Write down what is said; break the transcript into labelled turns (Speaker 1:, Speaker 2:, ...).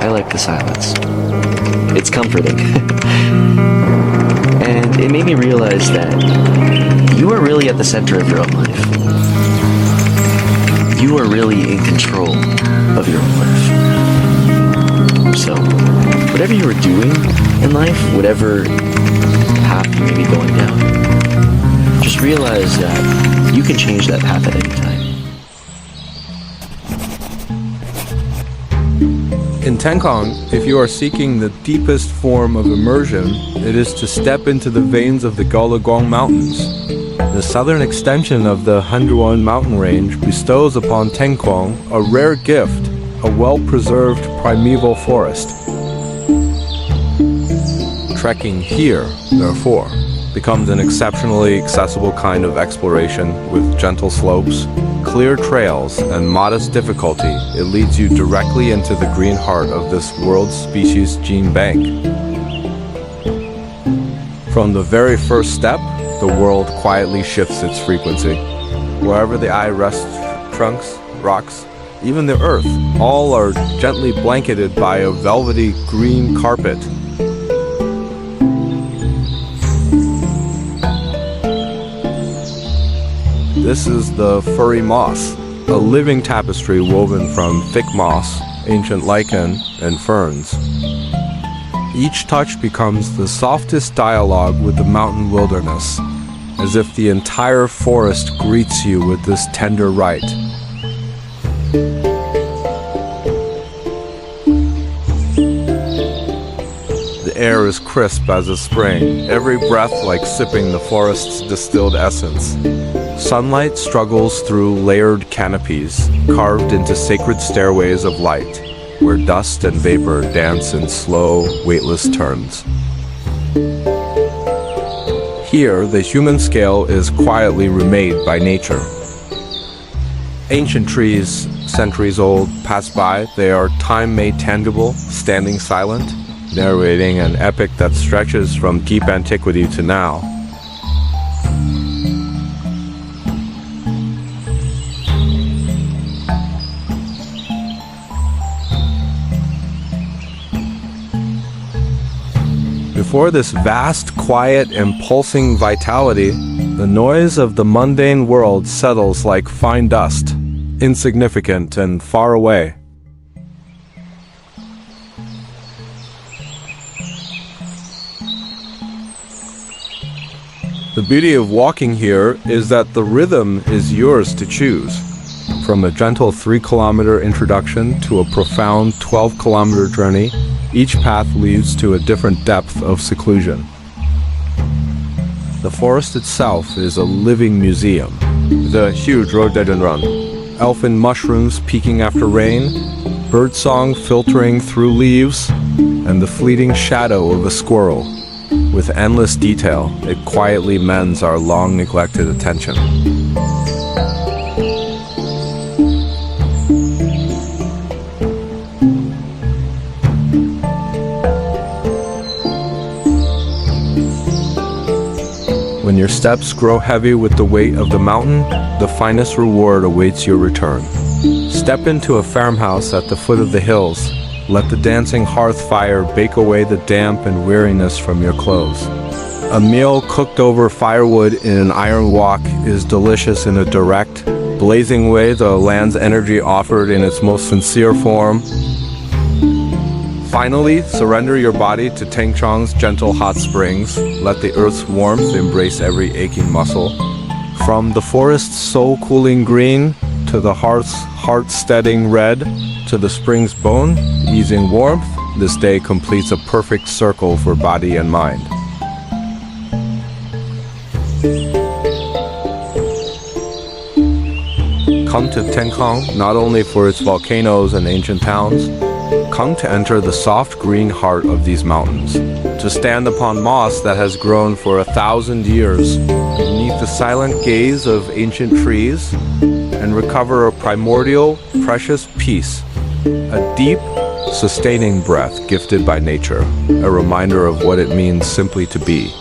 Speaker 1: I like the silence. It's comforting. And it made me realize that you are really at the center of your own life. You are really in control of your own life. So, whatever you are doing in life, whatever path you may be going down, just realize that you can change that path at any time.
Speaker 2: In Tengchong, if you are seeking the deepest form of immersion, it is to step into the veins of the Gaolagong Mountains. The southern extension of the Hanzhuan mountain range bestows upon Tengchong a rare gift, a well-preserved primeval forest. Trekking here, therefore, becomes an exceptionally accessible kind of exploration with gentle slopes, clear trails, and modest difficulty. It leads you directly into the green heart of this world species gene bank. From the very first step, the world quietly shifts its frequency. Wherever the eye rests, trunks, rocks, even the earth, all are gently blanketed by a velvety green carpet. This is the furry moss, a living tapestry woven from thick moss, ancient lichen, and ferns. Each touch becomes the softest dialogue with the mountain wilderness, as if the entire forest greets you with this tender rite. The air is crisp as a spring, every breath like sipping the forest's distilled essence. Sunlight struggles through layered canopies, carved into sacred stairways of light, where dust and vapor dance in slow, weightless turns. Here, the human scale is quietly remade by nature. Ancient trees, centuries old, pass by. They are time-made tangible, standing silent, narrating an epic that stretches from deep antiquity to now. Before this vast, quiet, and pulsing vitality, the noise of the mundane world settles like fine dust, insignificant and far away. The beauty of walking here is that the rhythm is yours to choose. From a gentle 3-kilometer introduction to a profound 12-kilometer journey, each path leads to a different depth of seclusion. The forest itself is a living museum. The huge rhododendron, elfin mushrooms peeking after rain, birdsong filtering through leaves, and the fleeting shadow of a squirrel. With endless detail, it quietly mends our long-neglected attention. When your steps grow heavy with the weight of the mountain, the finest reward awaits your return. Step into a farmhouse at the foot of the hills. Let the dancing hearth fire bake away the damp and weariness from your clothes. A meal cooked over firewood in an iron wok is delicious in a direct, blazing way, the land's energy offered in its most sincere form. Finally, surrender your body to Tengchong's gentle hot springs. Let the earth's warmth embrace every aching muscle. From the forest's soul-cooling green, to the hearth's heart-steadying red, to the spring's bone, easing warmth, this day completes a perfect circle for body and mind. Come to Tengchong not only for its volcanoes and ancient towns. Come to enter the soft green heart of these mountains, to stand upon moss that has grown for 1,000 years, beneath the silent gaze of ancient trees, and recover a primordial, precious peace, a deep, sustaining breath gifted by nature, a reminder of what it means simply to be.